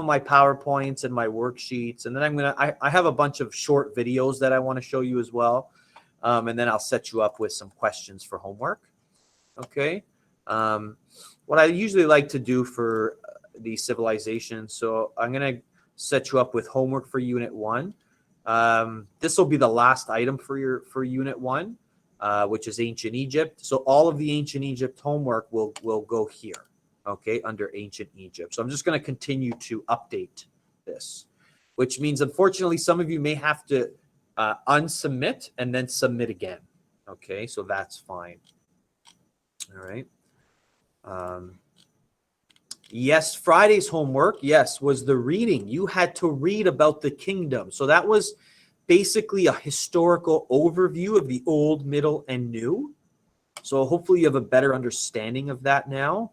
of my PowerPoints and my worksheets, and then I have a bunch of short videos that I want to show you as well. And then I'll set you up with some questions for homework. Okay. What I usually like to do for these civilizations, so I'm going to set you up with homework for Unit 1. This will be the last item for Unit 1, which is Ancient Egypt. So all of the Ancient Egypt homework will go here, okay, under Ancient Egypt. So I'm just going to continue to update this, which means, unfortunately, some of you may have to unsubmit and then submit again. Okay, so that's fine. All right. Yes, Friday's homework, yes, was the reading. You had to read about the kingdom. So that was basically a historical overview of the old, middle, and new. So hopefully you have a better understanding of that now.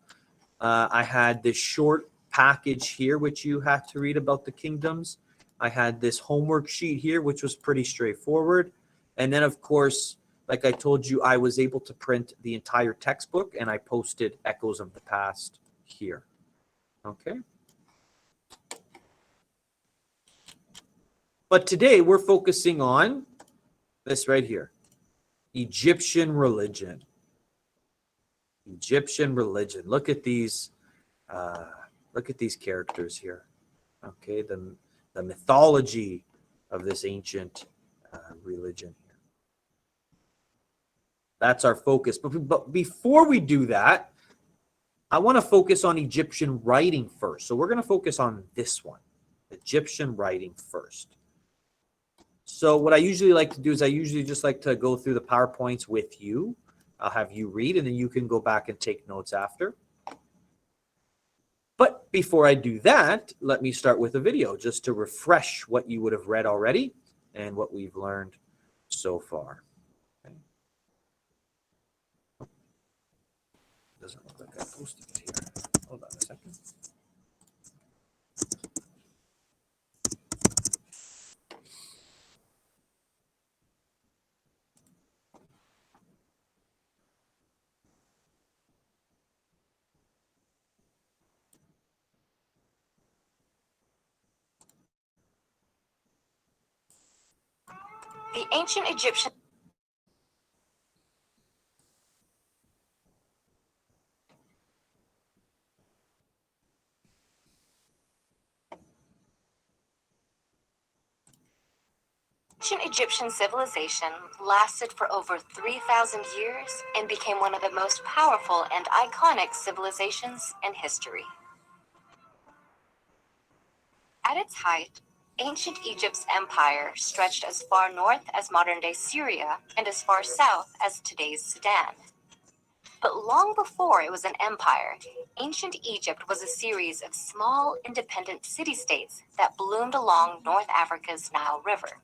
I had this short package here, which you had to read about the kingdoms. I had this homework sheet here, which was pretty straightforward. And then, of course, like I told you, I was able to print the entire textbook, and I posted Echoes of the Past here. Okay. But today we're focusing on this right here. Egyptian religion. Egyptian religion. Look at these characters here. Okay, the mythology of this ancient religion here. That's our focus. But before we do that, I want to focus on Egyptian writing first. So we're going to focus on this one, Egyptian writing first. So what I usually like to do is I usually just like to go through the PowerPoints with you. I'll have you read, and then you can go back and take notes after. But before I do that, let me start with a video just to refresh what you would have read already and what we've learned so far. Okay. Doesn't look like I posted it here. Hold on a second. The ancient Egyptian civilization lasted for over 3,000 years and became one of the most powerful and iconic civilizations in history. At its height, ancient Egypt's empire stretched as far north as modern-day Syria and as far south as today's Sudan. But long before it was an empire, ancient Egypt was a series of small, independent city-states that bloomed along North Africa's Nile River.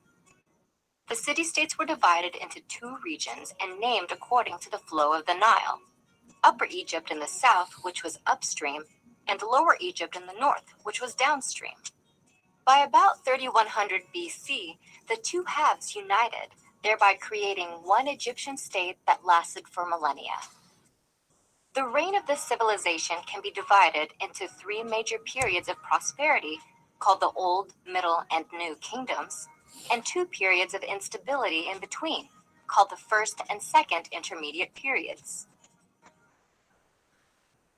The city-states were divided into two regions and named according to the flow of the Nile. Upper Egypt in the south, which was upstream, and Lower Egypt in the north, which was downstream. By about 3100 BC, the two halves united, thereby creating one Egyptian state that lasted for millennia. The reign of this civilization can be divided into three major periods of prosperity, called the Old, Middle, and New Kingdoms, and two periods of instability in between, called the First and Second Intermediate Periods.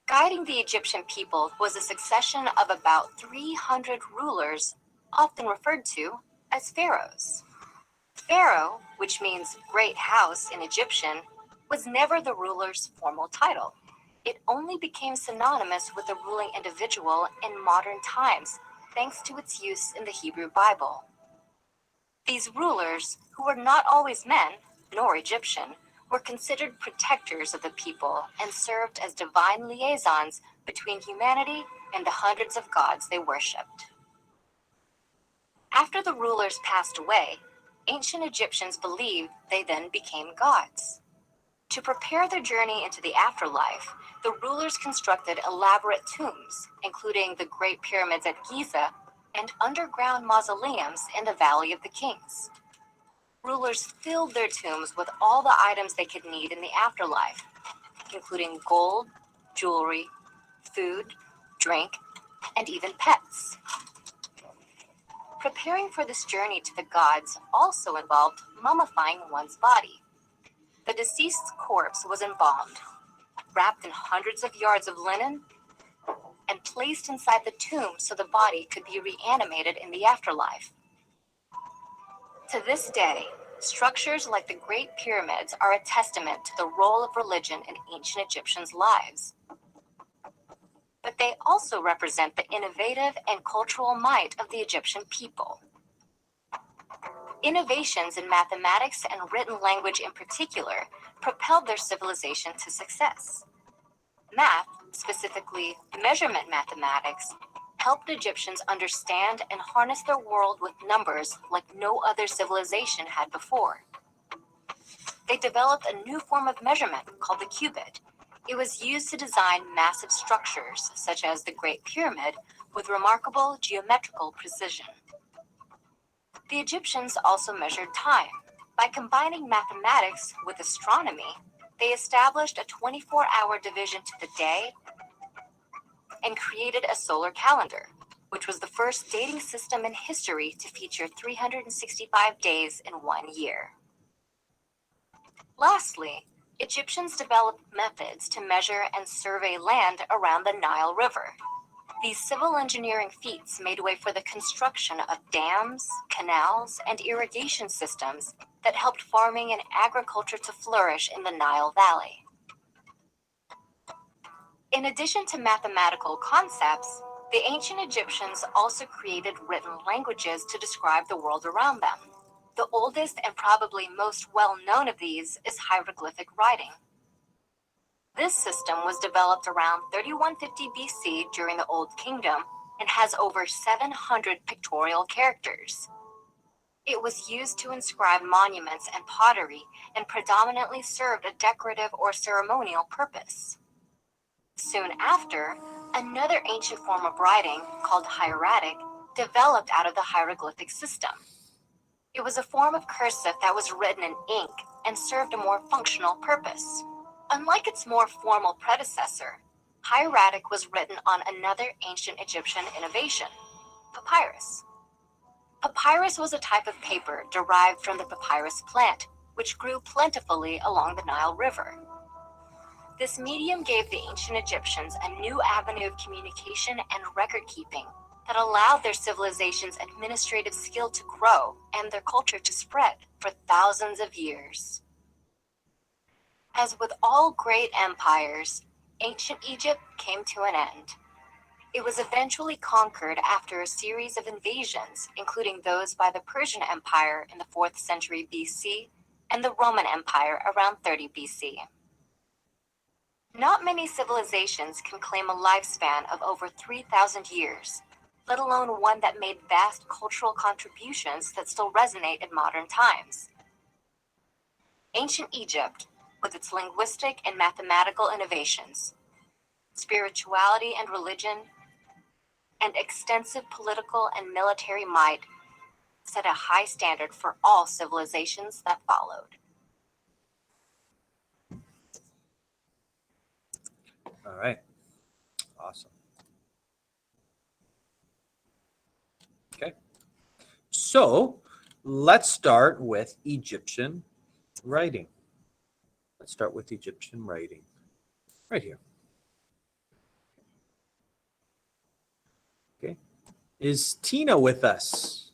Guiding the Egyptian people was a succession of about 300 rulers, often referred to as pharaohs. Pharaoh, which means great house in Egyptian, was never the ruler's formal title. It only became synonymous with a ruling individual in modern times, thanks to its use in the Hebrew Bible. These rulers, who were not always men, nor Egyptian, were considered protectors of the people and served as divine liaisons between humanity and the hundreds of gods they worshipped. After the rulers passed away, ancient Egyptians believed they then became gods. To prepare their journey into the afterlife, the rulers constructed elaborate tombs, including the Great Pyramids at Giza and underground mausoleums in the Valley of the Kings. Rulers filled their tombs with all the items they could need in the afterlife, including gold, jewelry, food, drink, and even pets. preparing for this journey to the gods also involved mummifying one's body. The deceased's corpse was embalmed, wrapped in hundreds of yards of linen, and placed inside the tomb so the body could be reanimated in the afterlife. To this day, structures like the Great Pyramids are a testament to the role of religion in ancient Egyptians' lives. But they also represent the innovative and cultural might of the Egyptian people. Innovations in mathematics and written language in particular propelled their civilization to success. Math, specifically measurement mathematics, helped Egyptians understand and harness their world with numbers like no other civilization had before. They developed a new form of measurement called the cubit. It was used to design massive structures, such as the Great Pyramid, with remarkable geometrical precision. The Egyptians also measured time. By combining mathematics with astronomy, they established a 24-hour division to the day and created a solar calendar, which was the first dating system in history to feature 365 days in 1 year. Lastly, Egyptians developed methods to measure and survey land around the Nile River. These civil engineering feats made way for the construction of dams, canals, and irrigation systems that helped farming and agriculture to flourish in the Nile Valley. In addition to mathematical concepts, the ancient Egyptians also created written languages to describe the world around them. The oldest and probably most well-known of these is hieroglyphic writing. This system was developed around 3150 BC during the Old Kingdom and has over 700 pictorial characters. It was used to inscribe monuments and pottery and predominantly served a decorative or ceremonial purpose. Soon after, another ancient form of writing, called hieratic, developed out of the hieroglyphic system. It was a form of cursive that was written in ink and served a more functional purpose. Unlike its more formal predecessor, hieratic was written on another ancient Egyptian innovation, papyrus. Papyrus was a type of paper derived from the papyrus plant, which grew plentifully along the Nile River. This medium gave the ancient Egyptians a new avenue of communication and record-keeping that allowed their civilization's administrative skill to grow and their culture to spread for thousands of years. As with all great empires, ancient Egypt came to an end. It was eventually conquered after a series of invasions, including those by the Persian Empire in the 4th century BC and the Roman Empire around 30 BC. Not many civilizations can claim a lifespan of over 3,000 years, let alone one that made vast cultural contributions that still resonate in modern times. Ancient Egypt, with its linguistic and mathematical innovations, spirituality and religion, and extensive political and military might, set a high standard for all civilizations that followed. All right. Awesome. Okay. So let's start with Egyptian writing. Let's start with Egyptian writing. Right here. Okay. Is Tina with us?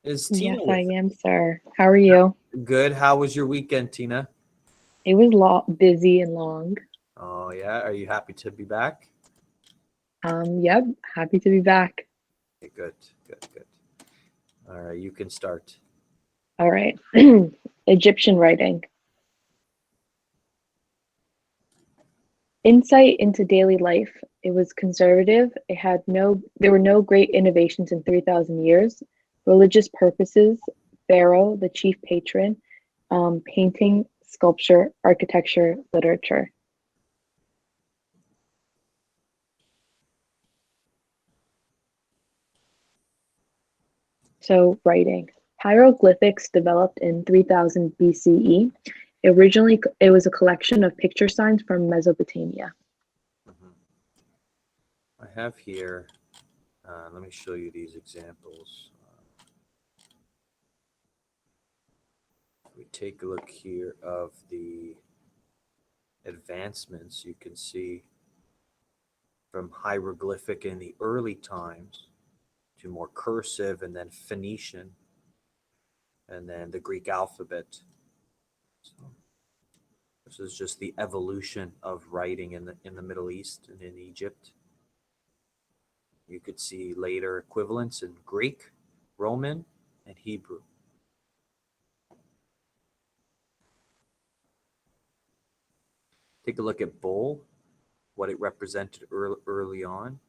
Is Tina Yes, with I am, sir. How are you? Good. How was your weekend, Tina? It was busy and long. Oh, yeah. Are you happy to be back? Yep, happy to be back. Okay, good. All right, you can start. All right. Egyptian writing. Insight into daily life. It was conservative. There were no great innovations in 3,000 years. Religious purposes, pharaoh, the chief patron, painting, sculpture, architecture, literature. So, writing. Hieroglyphics developed in 3000 BCE. Originally, it was a collection of picture signs from Mesopotamia. I have here Let me show you these examples. We take a look here of the advancements. You can see from hieroglyphic in the early times to more cursive, and then Phoenician, and then the Greek alphabet. So this is just the evolution of writing in the Middle East and in Egypt. You could see later equivalents in Greek, Roman, and Hebrew. Take a look at bowl, what it represented early on.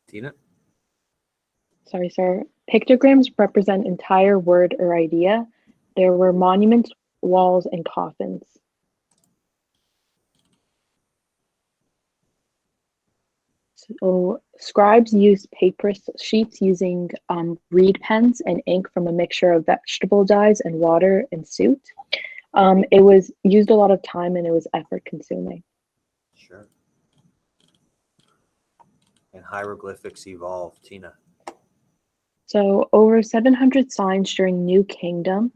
Tina? Sorry, sir. Pictograms represent entire word or idea. There were monuments, walls, and coffins. So scribes used paper sheets using reed pens and ink from a mixture of vegetable dyes and water and soot. It was used a lot of time and it was effort consuming. Sure. And hieroglyphics evolved. Tina? So over 700 signs during New Kingdom,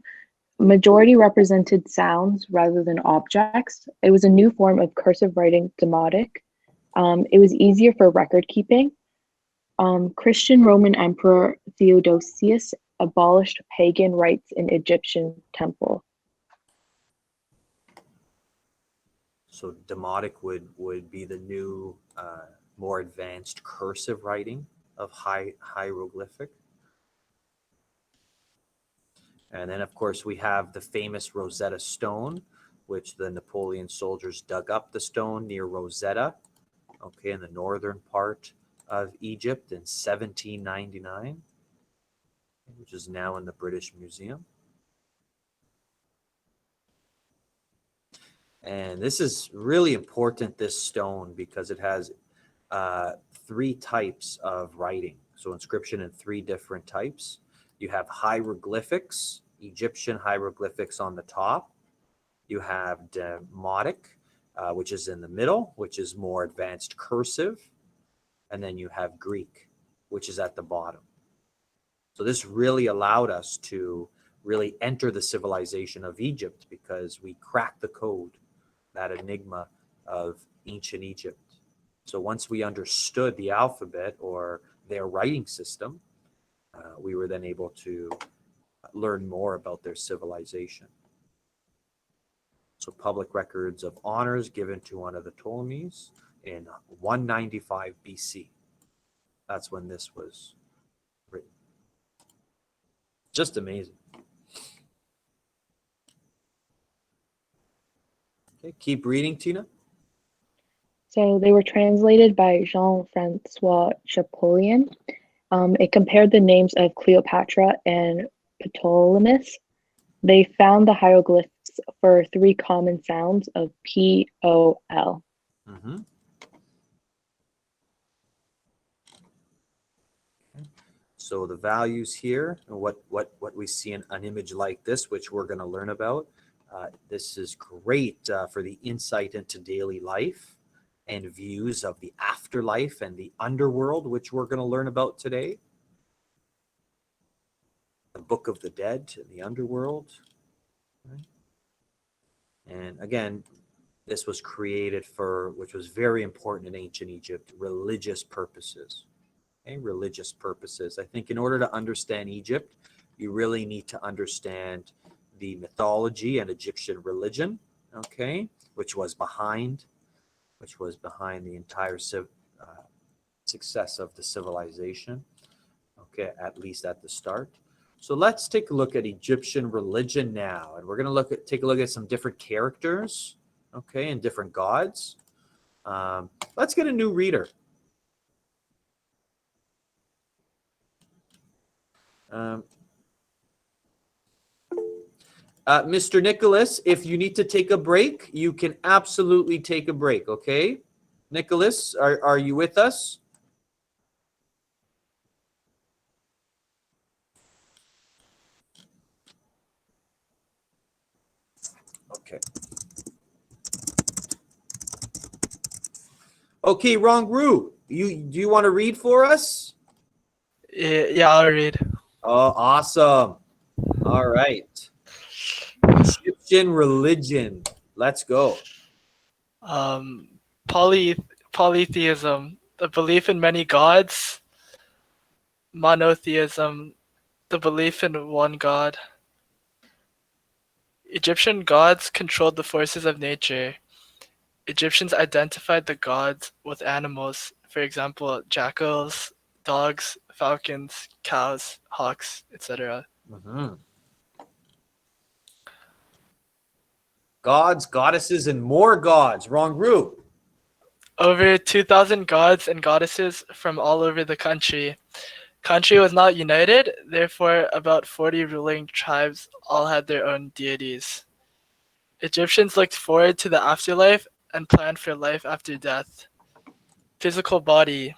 majority represented sounds rather than objects. It was a new form of cursive writing, demotic. It was easier for record keeping. Christian Roman Emperor Theodosius abolished pagan rites in Egyptian temple. So demotic would be the new, more advanced cursive writing of hieroglyphic. And then, of course, we have the famous Rosetta Stone, which the Napoleon soldiers dug up the stone near Rosetta, okay, in the northern part of Egypt in 1799, which is now in the British Museum. And this is really important, this stone, because it has 3 types of writing. So inscription in 3 different types. You have hieroglyphics, Egyptian hieroglyphics on the top. You have demotic, which is in the middle, which is more advanced cursive. And then you have Greek, which is at the bottom. So this really allowed us to really enter the civilization of Egypt, because we cracked the code, that enigma of ancient Egypt. So once we understood the alphabet or their writing system, we were then able to learn more about their civilization. So public records of honors given to one of the Ptolemies in 195 BC. That's when this was written. Just amazing. Okay, keep reading, Tina. So they were translated by Jean-Francois Champollion. It compared the names of Cleopatra and Ptolemus. They found the hieroglyphs for 3 common sounds of P-O-L. Mm-hmm. Okay. So the values here, and what we see in an image like this, which we're going to learn about, this is great for the insight into daily life and views of the afterlife and the underworld, which we're going to learn about today. The Book of the Dead and the underworld. Right? And again, this was created for, which was very important in ancient Egypt, religious purposes. Okay, religious purposes. I think in order to understand Egypt, you really need to understand the mythology and Egyptian religion, okay, which was behind the entire success of the civilization, okay, at least at the start. So let's take a look at Egyptian religion now, and we're going to take a look at some different characters, okay, and different gods. Let's get a new reader. Mr. Nicholas, if you need to take a break, you can absolutely take a break, okay? Nicholas, are you with us? Okay. Okay, Rongru, do you want to read for us? Yeah, I'll read. Oh, awesome. All right. Egyptian religion. Let's go. Um, Polytheism, the belief in many gods. Monotheism, the belief in one god. Egyptian gods controlled the forces of nature. Egyptians identified the gods with animals, for example, jackals, dogs, falcons, cows, hawks, etc. Mhm. Gods, goddesses, and more gods. Rongru. Over 2,000 gods and goddesses from all over the country. Country was not united, therefore about 40 ruling tribes all had their own deities. Egyptians looked forward to the afterlife and planned for life after death. Physical body.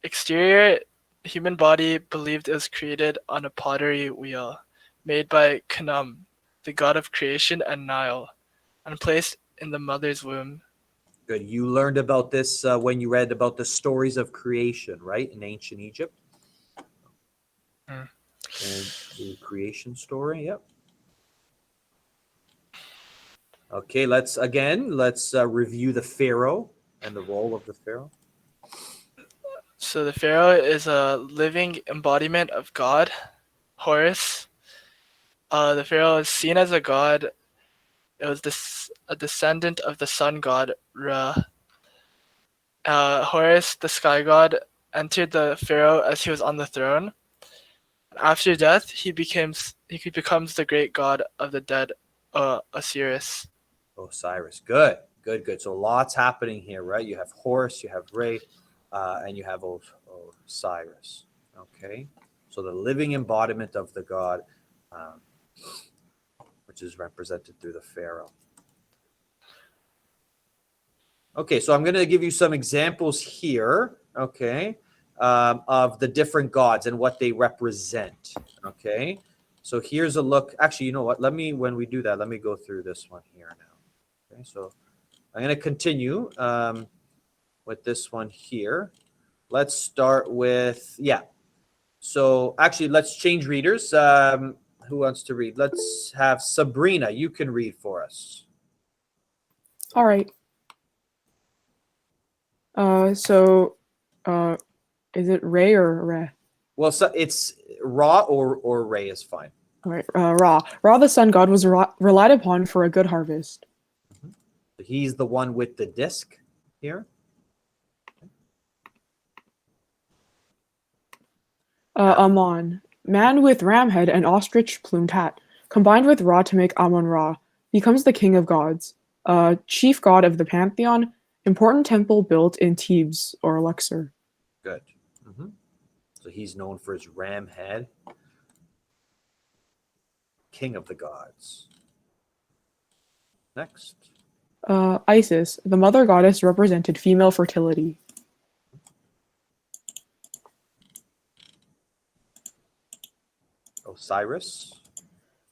Exterior, human body believed it was created on a pottery wheel, made by Khnum, the god of creation and Nile, and placed in the mother's womb. Good. You learned about this when you read about the stories of creation, right? In ancient Egypt. Mm. And the creation story. Yep. Okay, let's review the pharaoh and the role of the pharaoh. So the pharaoh is a living embodiment of God, Horus. The pharaoh is seen as a god. It was a descendant of the sun god Ra. Horus, the sky god, entered the pharaoh as he was on the throne. After death, he becomes the great god of the dead, Osiris. Osiris. Good, good, good. So lots happening here, right? You have Horus, you have Re, and you have Osiris. Okay. So the living embodiment of the god, which is represented through the pharaoh. Okay, so I'm going to give you some examples here, okay, of the different gods and what they represent, okay? So here's a look. Actually, you know what? When we do that, let me go through this one here now. Okay, so I'm going to continue with this one here. Let's start with, yeah. So actually, let's change readers. Who wants to read? Let's have Sabrina. You can read for us. All right. Is it Ray or Re? Well, so it's Ra or Ray is fine. All right, Ra. Ra, the sun god, was relied upon for a good harvest. He's the one with the disc here. Amon, man with ram head and ostrich plumed hat, combined with Ra to make Amon Ra, becomes the king of gods, chief god of the pantheon, important temple built in Thebes or Luxor. Good. Mm-hmm. So he's known for his ram head. King of the gods. Next. Isis, the mother goddess, represented female fertility. Osiris.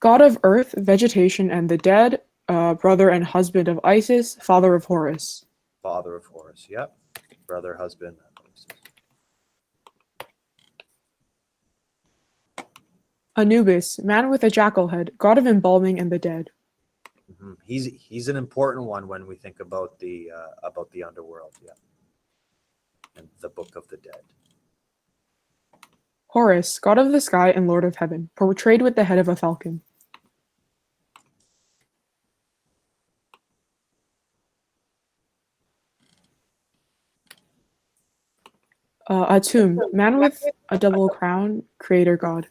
God of earth, vegetation, and the dead, brother and husband of Isis, father of Horus. Father of Horus. Yep. Brother, husband. Anubis, man with a jackal head, god of embalming and the dead. Mm-hmm. He's an important one when we think about the underworld. Yeah. And the Book of the Dead. Horus, god of the sky and lord of heaven, portrayed with the head of a falcon. Atum, man with a double crown, creator god.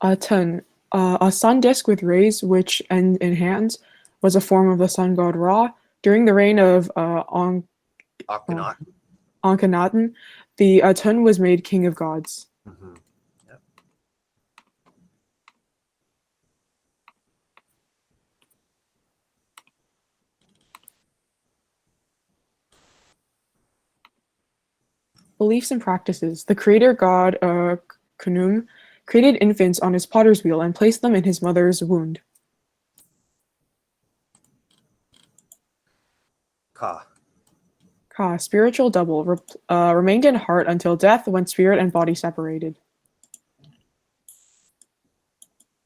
Atun, a sun disk with rays in hands, was a form of the sun god Ra. During the reign of Akhenaten. Akhenaten, the Atun was made king of gods. Mm-hmm. Yep. Beliefs and practices. The creator god Khnum created infants on his potter's wheel and placed them in his mother's wound. Ka. Ka, spiritual double, remained in heart until death when spirit and body separated.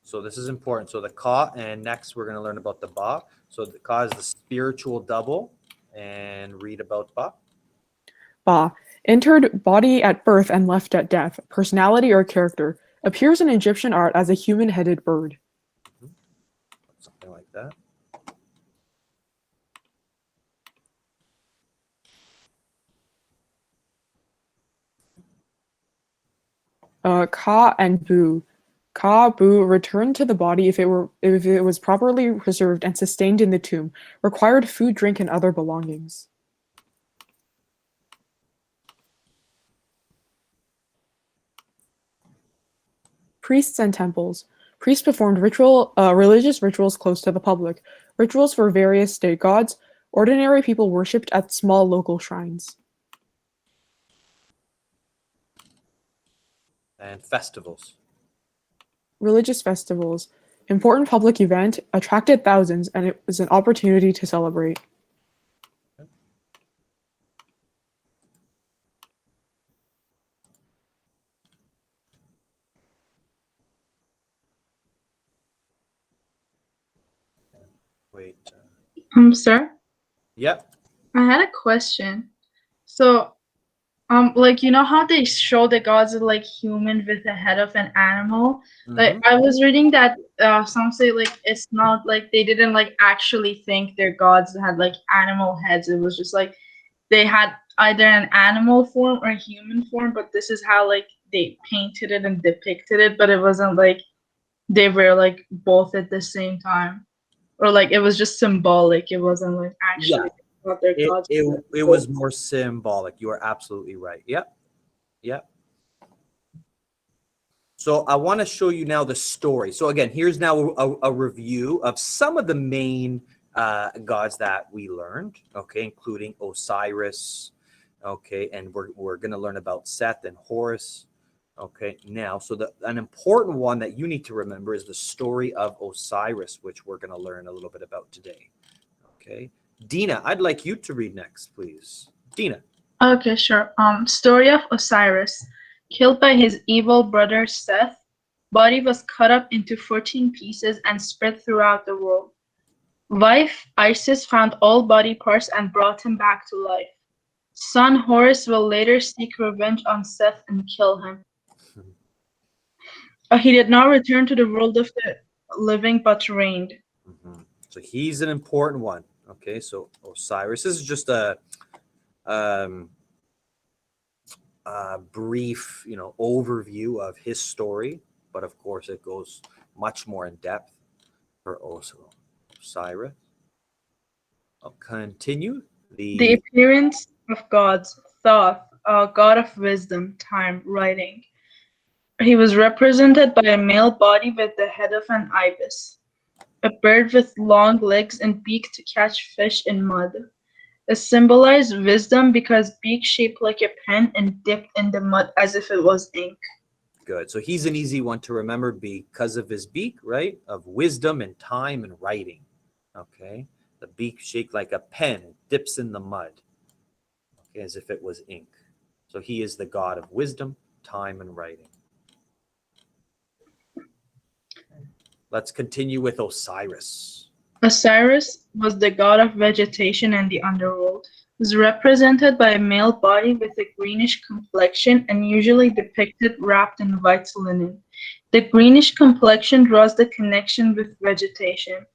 So this is important. So the Ka, and next we're going to learn about the Ba. So the Ka is the spiritual double, and read about Ba. Ba, entered body at birth and left at death, personality or character, appears in Egyptian art as a human-headed bird. Something like that. Ka and Bu. Ka Bu returned to the body if it was properly preserved and sustained in the tomb, required food, drink, and other belongings. Priests and temples. Priests performed religious rituals close to the public, rituals for various state gods. Ordinary people worshipped at small local shrines. And festivals. Religious festivals. Important public event, attracted thousands, and it was an opportunity to celebrate. Wait. Sir, Yep. I had a question. So, like you know how they show the gods are like human with the head of an animal? Like Mhm. I was reading that some say like it's not like they didn't like actually think their gods had like animal heads. It was just like they had either an animal form or human form, but this is how like they painted it and depicted it, but it wasn't like they were like both at the same time. Or like it was just symbolic. It wasn't like Yeah. actually what their gods were. It was more symbolic. You are absolutely right. Yep. Yep. So I want to show you now the story. So again, here's now a review of some of the main gods that we learned, okay, including Osiris, okay, and we're going to learn about Seth and Horus, okay. Now, so an important one that you need to remember is the story of Osiris, which we're going to learn a little bit about today, okay. Dina, I'd like you to read next, please. Dina. Okay, sure. Story of Osiris. Killed by his evil brother Seth, body was cut up into 14 pieces and spread throughout the world. Wife Isis found all body parts and brought him back to life. Son Horus will later seek revenge on Seth and kill him. He did not return to the world of the living but reigned. Mm-hmm. So he's an important one. Okay, so Osiris. This is just a brief, overview of his story, but of course it goes much more in depth for Osiris. I'll continue. The appearance of gods, Thoth, a god of wisdom, time, writing. He was represented by a male body with the head of an ibis, a bird with long legs and beak to catch fish in mud. It symbolized wisdom because beak shaped like a pen and dipped in the mud as if it was ink. Good. So he's an easy one to remember because of his beak, right? Of wisdom and time and writing. Okay. The beak shaped like a pen, it dips in the mud, okay, as if it was ink. So he is the god of wisdom, time, and writing. Let's continue with Osiris. Osiris was the god of vegetation and the underworld. He was represented by a male body with a greenish complexion and usually depicted wrapped in white linen. The greenish complexion draws the connection with vegetation,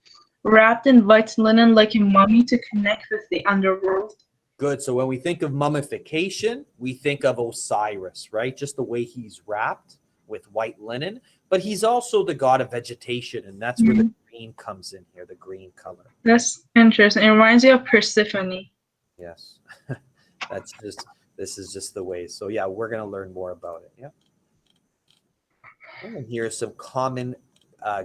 wrapped in white linen like a mummy to connect with the underworld. Good. So when we think of mummification, we think of Osiris, right? Just the way he's wrapped with white linen. But he's also the god of vegetation, and that's where the green comes in here, the green color. That's interesting. It reminds you of Persephone. Yes. This is just the way. So yeah, we're gonna learn more about it. Yeah. And here's some common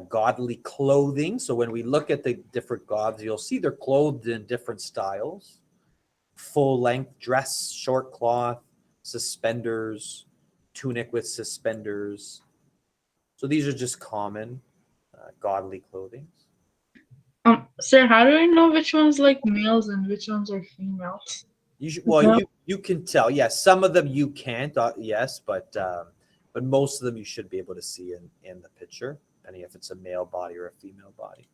godly clothing. So when we look at the different gods, you'll see they're clothed in different styles: full length dress, short cloth, suspenders, tunic with suspenders. So these are just common godly clothing. Sir, how do I know which one's like males and which ones are females? Well, you can tell. Yes, some of them you can't. Yes, but most of them you should be able to see in the picture, depending if it's a male body or a female body.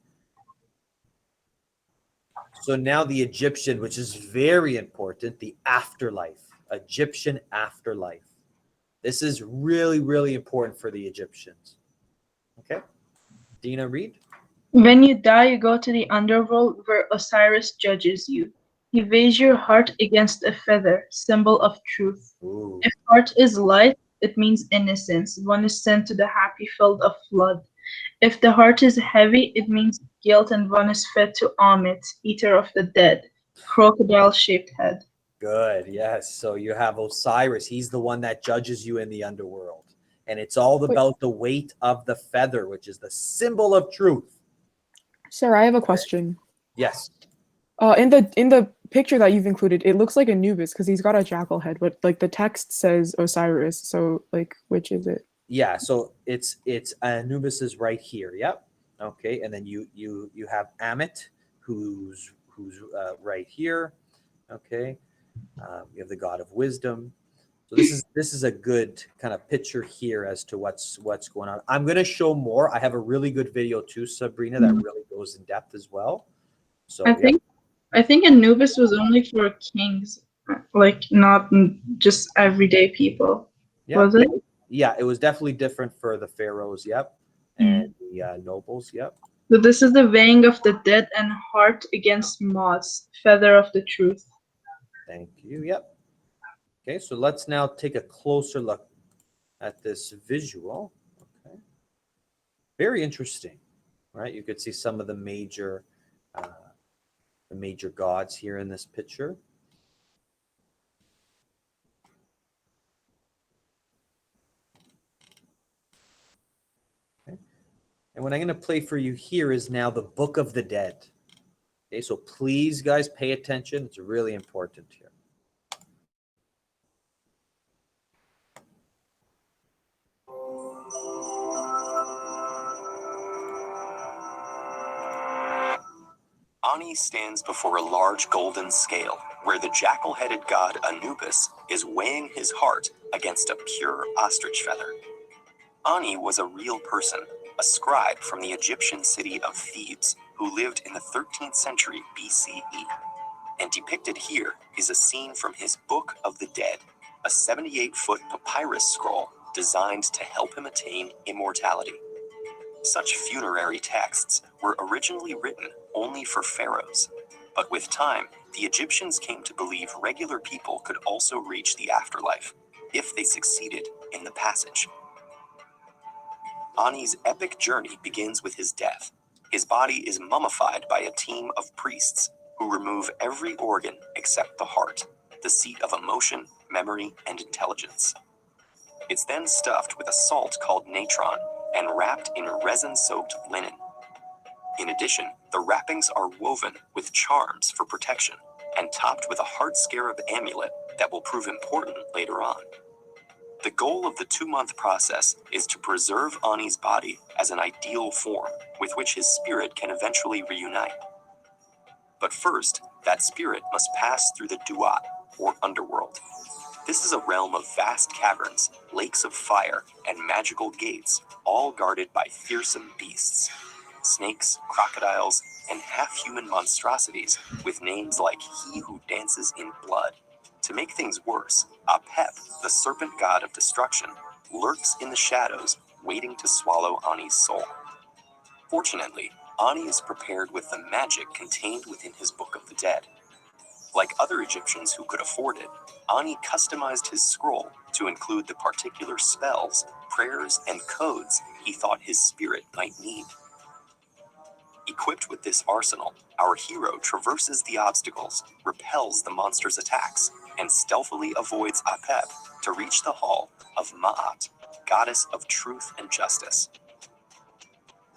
So now the Egyptian, which is very important, the afterlife, Egyptian afterlife. This is really, really important for the Egyptians. Okay, Dina, read. When you die, you go to the underworld where Osiris judges you. He weighs your heart against a feather, symbol of truth. Ooh. If heart is light, it means innocence. One is sent to the happy field of flood. If the heart is heavy, it means guilt, and one is fed to Amit, eater of the dead, crocodile-shaped head. Good. Yes. So you have Osiris. He's the one that judges you in the underworld. And it's all about the weight of the feather, which is the symbol of truth. Sarah, I have a question. Yes. In the picture that you've included, it looks like Anubis because he's got a jackal head, but like the text says Osiris. So like, which is it? Yeah. So it's Anubis is right here. Yep. Okay. And then you have Amit, who's right here. Okay. You have the god of wisdom. So this is a good kind of picture here as to what's going on. I'm going to show more. I have a really good video too, Sabrina, that really goes in depth as well. So I think Anubis was only for kings, like not just everyday people. yeah, Was it? yeah, it was definitely different for the pharaohs. Yep, and the nobles. Yep. So this is the weighing of the dead and heart against moths, feather of the truth. Thank you. Yep. Okay, so let's now take a closer look at this visual. Okay, very interesting, right? You could see some of the major gods here in this picture. Okay. And what I'm going to play for you here is now the Book of the Dead. Okay, so please, guys, pay attention. It's really important here. Ani stands before a large golden scale, where the jackal-headed god Anubis is weighing his heart against a pure ostrich feather. Ani was a real person, a scribe from the Egyptian city of Thebes, who lived in the 13th century BCE. And depicted here is a scene from his Book of the Dead, a 78-foot papyrus scroll designed to help him attain immortality. Such funerary texts were originally written only for pharaohs, but with time, the Egyptians came to believe regular people could also reach the afterlife, if they succeeded in the passage. Ani's epic journey begins with his death. His body is mummified by a team of priests who remove every organ except the heart, the seat of emotion, memory, and intelligence. It's then stuffed with a salt called natron and wrapped in resin-soaked linen. In addition, the wrappings are woven with charms for protection and topped with a heart scarab amulet that will prove important later on. The goal of the 2-month process is to preserve Ani's body as an ideal form with which his spirit can eventually reunite. But first, that spirit must pass through the Duat, or underworld. This is a realm of vast caverns, lakes of fire, and magical gates, all guarded by fearsome beasts. Snakes, crocodiles, and half-human monstrosities with names like He Who Dances in Blood. To make things worse, Apep, the serpent god of destruction, lurks in the shadows, waiting to swallow Ani's soul. Fortunately, Ani is prepared with the magic contained within his Book of the Dead. Like other Egyptians who could afford it, Ani customized his scroll to include the particular spells, prayers, and codes he thought his spirit might need. Equipped with this arsenal, our hero traverses the obstacles, repels the monster's attacks, and stealthily avoids Apep to reach the hall of Ma'at, goddess of truth and justice.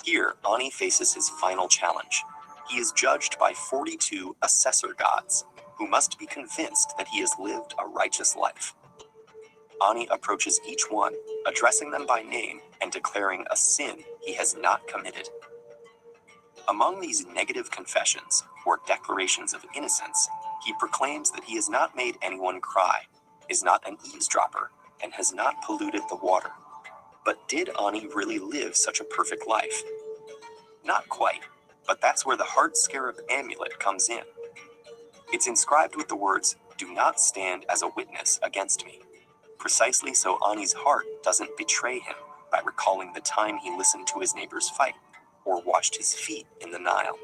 Here, Ani faces his final challenge. He is judged by 42 assessor gods, who must be convinced that he has lived a righteous life. Ani approaches each one, addressing them by name and declaring a sin he has not committed. Among these negative confessions, or declarations of innocence, he proclaims that he has not made anyone cry, is not an eavesdropper, and has not polluted the water. But did Ani really live such a perfect life? Not quite, but that's where the heart scarab amulet comes in. It's inscribed with the words, "Do not stand as a witness against me," precisely so Ani's heart doesn't betray him by recalling the time he listened to his neighbor's fight or washed his feet in the Nile.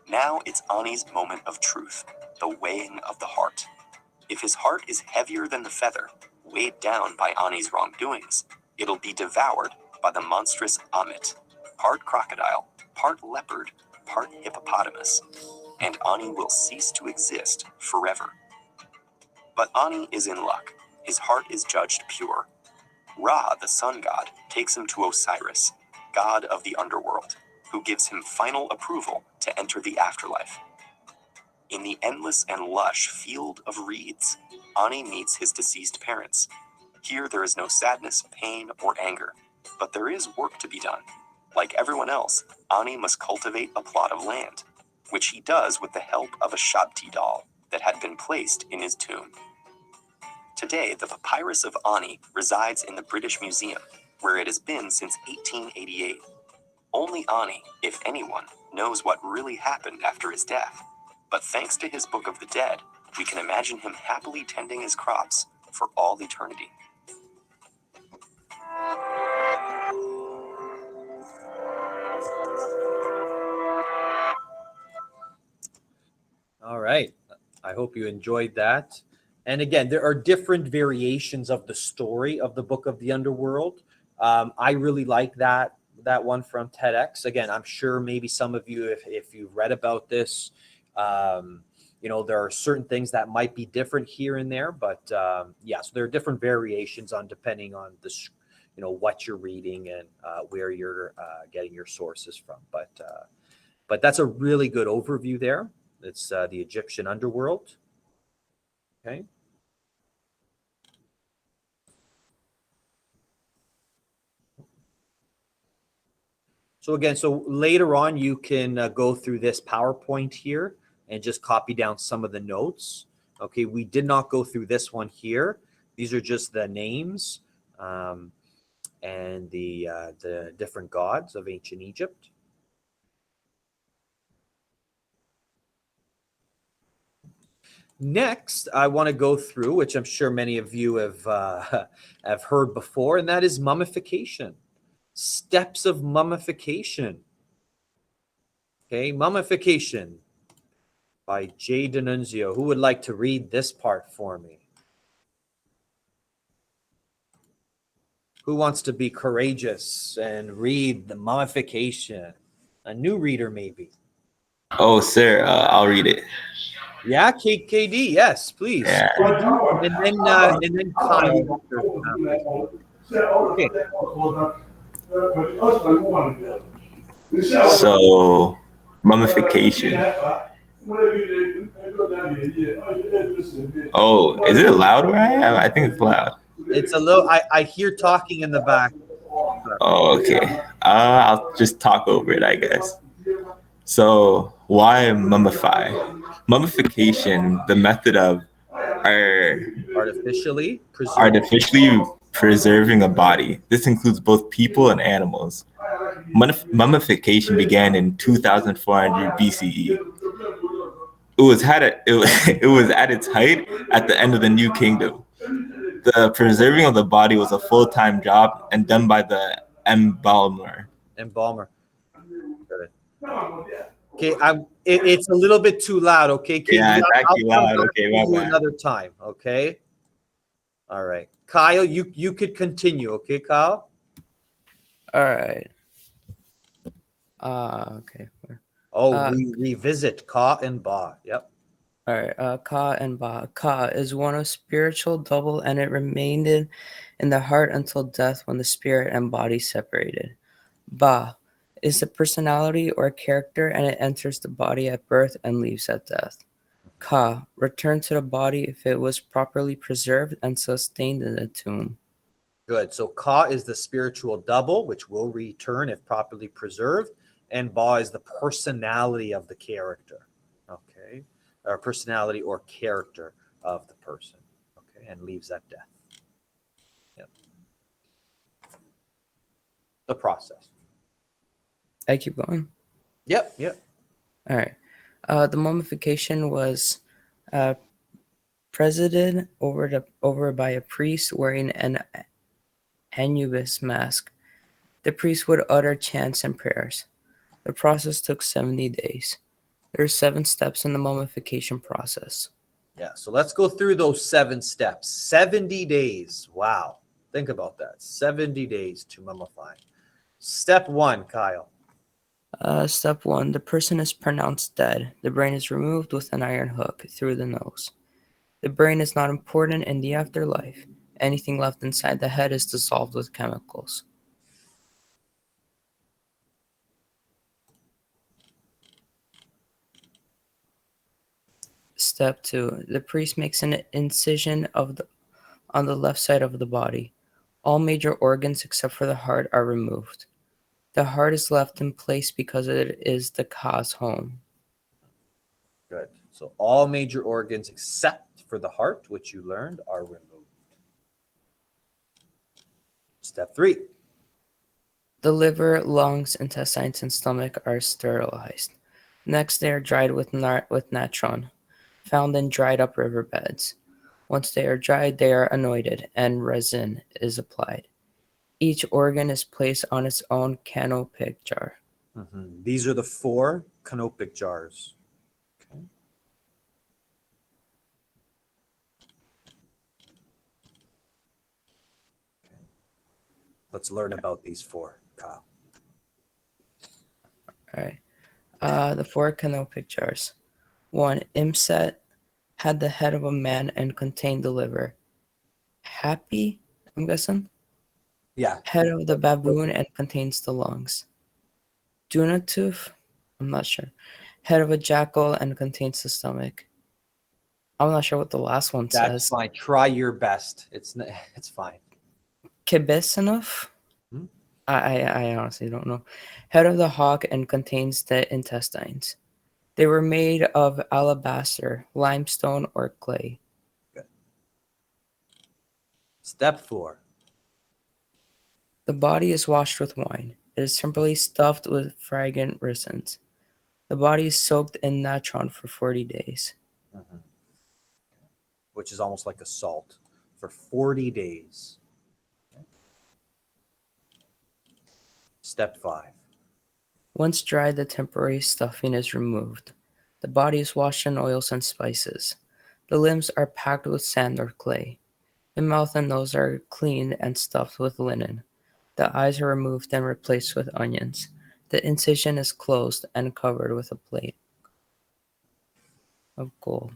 Now it's Ani's moment of truth, the weighing of the heart. If his heart is heavier than the feather, weighed down by Ani's wrongdoings, it'll be devoured by the monstrous Amit, part crocodile, part leopard, part hippopotamus, and Ani will cease to exist forever. But Ani is in luck. His heart is judged pure. Ra, the sun god, takes him to Osiris, god of the underworld, who gives him final approval to enter the afterlife. In the endless and lush field of reeds, Ani meets his deceased parents. Here there is no sadness, pain, or anger, but there is work to be done. Like everyone else, Ani must cultivate a plot of land, which he does with the help of a Shabti doll that had been placed in his tomb. Today, the papyrus of Ani resides in the British Museum, where it has been since 1888. Only Ani, if anyone, knows what really happened after his death. But thanks to his Book of the Dead, we can imagine him happily tending his crops for all eternity. All right. I hope you enjoyed that. And again, there are different variations of the story of the Book of the Underworld. I really like that one from TEDx. Again, I'm sure maybe some of you, if you've read about this, there are certain things that might be different here and there. But so there are different variations on depending on the what you're reading and where you're getting your sources from. But that's a really good overview there. It's the Egyptian underworld. Okay. So again, later on, you can go through this PowerPoint here and just copy down some of the notes. Okay, we did not go through this one here. These are just the names and the different gods of ancient Egypt. Next, I want to go through, which I'm sure many of you have heard before, and that is mummification. Steps of mummification. Okay, mummification by J. D'Annunzio. Who would like to read this part for me? Who wants to be courageous and read the mummification? A new reader, maybe. Oh, sir, I'll read it. Yeah, KD, yes, please. Yeah. And then Kyle. Okay. So, mummification. Oh, is it loud where I am? I think it's loud. It's a little. I hear talking in the back. Oh, okay. I'll just talk over it, I guess. So, why mummify? Mummification, the method of Artificially preserving a body. This includes both people and animals. Mummification began in 2400 BCE. It was at its height at the end of the New Kingdom. The preserving of the body was a full-time job and done by the embalmer. Okay, it's a little bit too loud. Okay, KD, yeah, it's actually loud. Okay, my bad. Another time. Okay. All right, Kyle, you could continue. Okay, Kyle. All right. Okay. We revisit Ka and Ba. Yep. All right. Ka and Ba. Ka is one of spiritual double, and it remained in the heart until death, when the spirit and body separated. Ba is a personality or character, and it enters the body at birth and leaves at death. Ka returned to the body if it was properly preserved and sustained in the tomb. Good. So Ka is the spiritual double, which will return if properly preserved, and Ba is the personality of the character. Okay, or personality or character of the person. Okay, and leaves at death. Yep. The process. I keep going. Yep. Yep. All right. The mummification was presided over by a priest wearing an Anubis mask. The priest would utter chants and prayers. The process took 70 days. There are 7 steps in the mummification process. Yeah. So let's go through those 7 steps. 70 days. Wow. Think about that. 70 days to mummify. Step 1, Kyle. Step 1. The person is pronounced dead. The brain is removed with an iron hook through the nose. The brain is not important in the afterlife. Anything left inside the head is dissolved with chemicals. Step 2. The priest makes an incision on the left side of the body. All major organs except for the heart are removed. The heart is left in place because it is the Ka's home. Good. So all major organs except for the heart, which you learned, are removed. Step 3. The liver, lungs, intestines, and stomach are sterilized. Next, they are dried with natron, found in dried up riverbeds. Once they are dried, they are anointed, and resin is applied. Each organ is placed on its own canopic jar. These are the 4 canopic jars. Okay. Let's learn about these 4, Kyle. All right. The 4 canopic jars. 1. Imset had the head of a man and contained the liver. Happy, I'm guessing? Yeah. Head of the baboon and contains the lungs. Dunatooth, I'm not sure. Head of a jackal and contains the stomach. I'm not sure what the last one That's says. fine. Try your best. It's fine. Kibisanov? Hmm? I honestly don't know. Head of the hawk and contains the intestines. They were made of alabaster, limestone, or clay. Good. Step 4. The body is washed with wine. It is simply stuffed with fragrant resins. The body is soaked in natron for 40 days. Which is almost like a salt for 40 days. Okay. Step 5. Once dried, the temporary stuffing is removed. The body is washed in oils and spices. The limbs are packed with sand or clay. The mouth and nose are cleaned and stuffed with linen. The eyes are removed and replaced with onions. The incision is closed and covered with a plate of gold.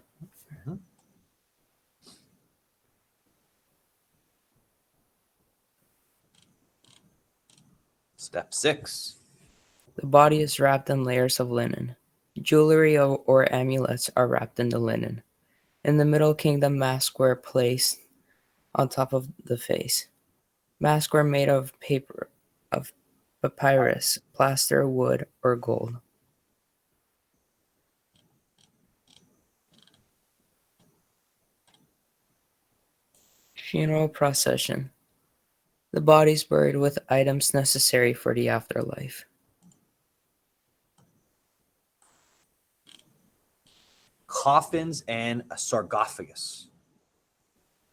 Step 6. The body is wrapped in layers of linen. Jewelry or amulets are wrapped in the linen. In the Middle Kingdom, masks were placed on top of the face. Masks were made of paper, of papyrus, plaster, wood, or gold. Funeral procession. The body is buried with items necessary for the afterlife. Coffins and a sarcophagus.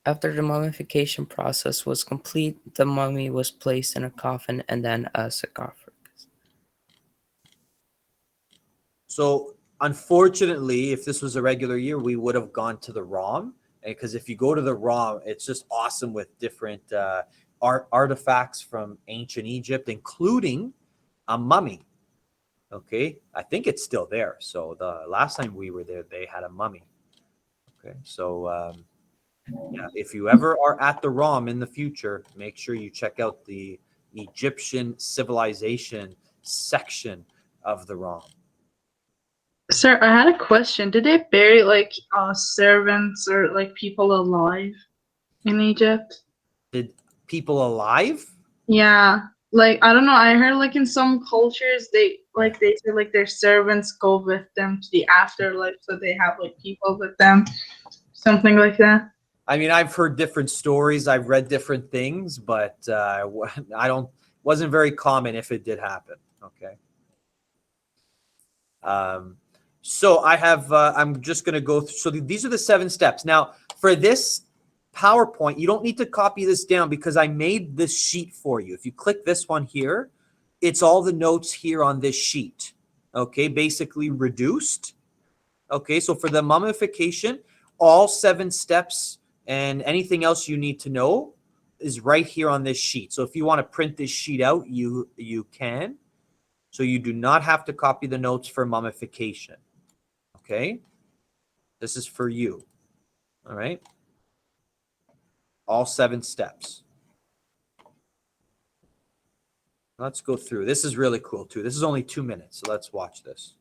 After the mummification process was complete, the mummy was placed in a coffin and then a sarcophagus. So, unfortunately, if this was a regular year, we would have gone to the ROM. Because if you go to the ROM, it's just awesome with different artifacts from ancient Egypt, including a mummy. Okay, I think it's still there. So the last time we were there, they had a mummy. Okay, so yeah, if you ever are at the ROM in the future, make sure you check out the Egyptian civilization section of the ROM. Sir, I had a question. Did they bury like servants or like people alive in Egypt? Did people alive? Yeah. Like I don't know, I heard like in some cultures they say like their servants go with them to the afterlife, so they have like people with them. Something like that. I mean, I've heard different stories. I've read different things, but I don't. Wasn't very common if it did happen. Okay. So I have. I'm just going to go through. So these are the 7 steps. Now, for this PowerPoint, you don't need to copy this down because I made this sheet for you. If you click this one here, it's all the notes here on this sheet. Okay, basically reduced. Okay, so for the mummification, all 7 steps and anything else you need to know is right here on this sheet. So if you want to print this sheet out, you can. So you do not have to copy the notes for mummification. Okay, this is for you. All right, all 7 steps. Let's go through. This is really cool too. This is only 2 minutes, so let's watch this.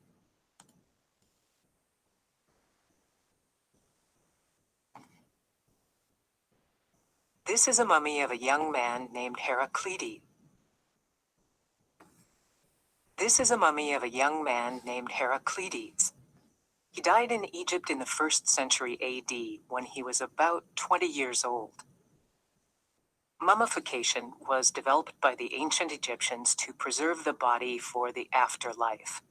This is a mummy of a young man named Heraclides. This is a mummy of a young man named Heraclides. He died in Egypt in the 1st century AD when he was about 20 years old. Mummification was developed by the ancient Egyptians to preserve the body for the afterlife.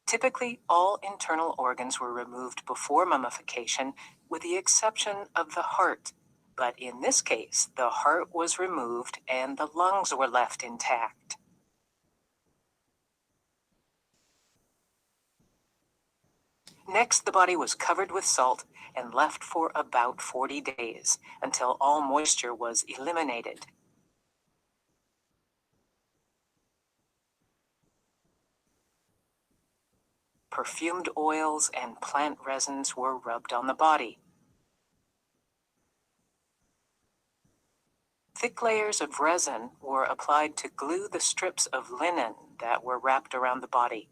Typically, all internal organs were removed before mummification, with the exception of the heart. But in this case, the heart was removed and the lungs were left intact. Next, the body was covered with salt and left for about 40 days until all moisture was eliminated. Perfumed oils and plant resins were rubbed on the body. Thick layers of resin were applied to glue the strips of linen that were wrapped around the body.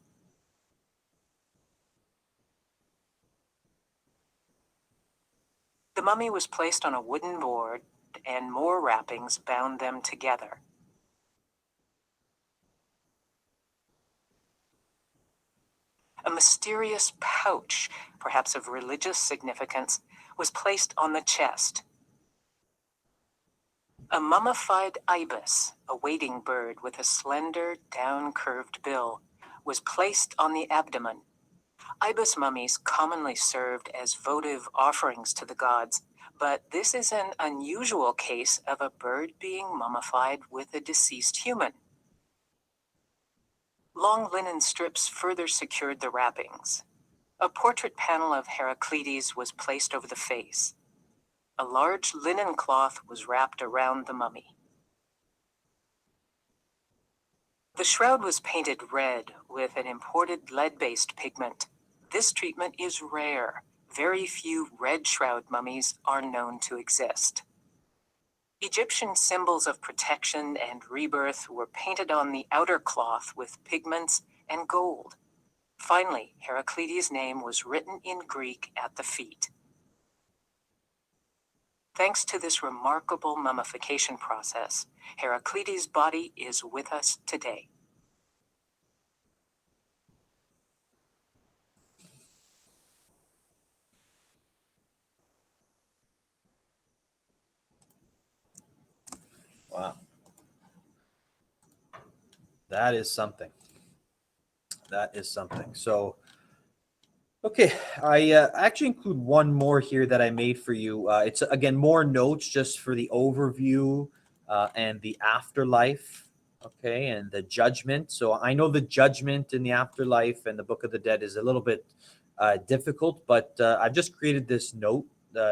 The mummy was placed on a wooden board, and more wrappings bound them together. A mysterious pouch, perhaps of religious significance, was placed on the chest. A mummified ibis, a wading bird with a slender, down-curved bill, was placed on the abdomen. Ibis mummies commonly served as votive offerings to the gods, but this is an unusual case of a bird being mummified with a deceased human. Long linen strips further secured the wrappings. A portrait panel of Heraclides was placed over the face. A large linen cloth was wrapped around the mummy. The shroud was painted red with an imported lead-based pigment. This treatment is rare. Very few red shroud mummies are known to exist. Egyptian symbols of protection and rebirth were painted on the outer cloth with pigments and gold. Finally, Heraclides' name was written in Greek at the feet. Thanks to this remarkable mummification process, Heraclides' body is with us today. Wow. That is something. That is something. So, okay, I actually include one more here that I made for you. It's, again, more notes just for the overview and the afterlife, okay, and the judgment. So I know the judgment in the afterlife and the Book of the Dead is a little bit difficult, but I've just created this note,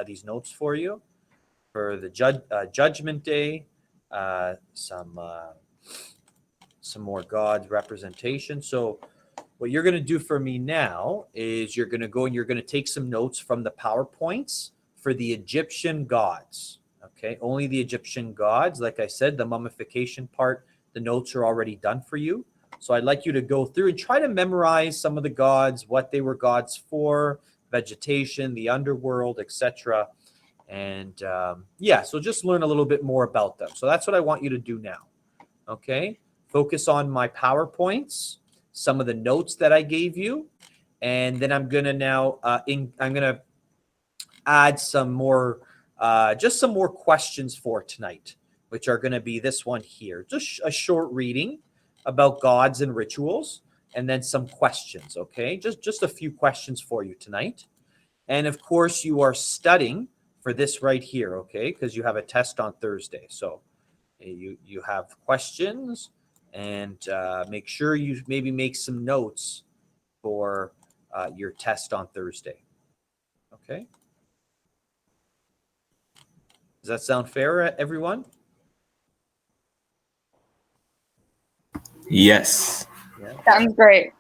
these notes for you for the Judgment Day, some more God representation. So what you're going to do for me now is you're going to go and you're going to take some notes from the PowerPoints for the Egyptian gods. Okay, only the Egyptian gods. Like I said, the mummification part, the notes are already done for you. So I'd like you to go through and try to memorize some of the gods, what they were gods for, vegetation, the underworld, etc. And yeah, so just learn a little bit more about them. So that's what I want you to do now. Okay, focus on my PowerPoints, some of the notes that I gave you, and then I'm gonna now I'm gonna add some more, just some more questions for tonight, which are gonna be this one here, just a short reading about gods and rituals, and then some questions. Okay, just a few questions for you tonight, and of course you are studying for this right here. Okay, because you have a test on Thursday, so you have questions, and make sure you maybe make some notes for your test on Thursday. Okay. Does that sound fair, everyone? Yes. Yeah. Sounds great.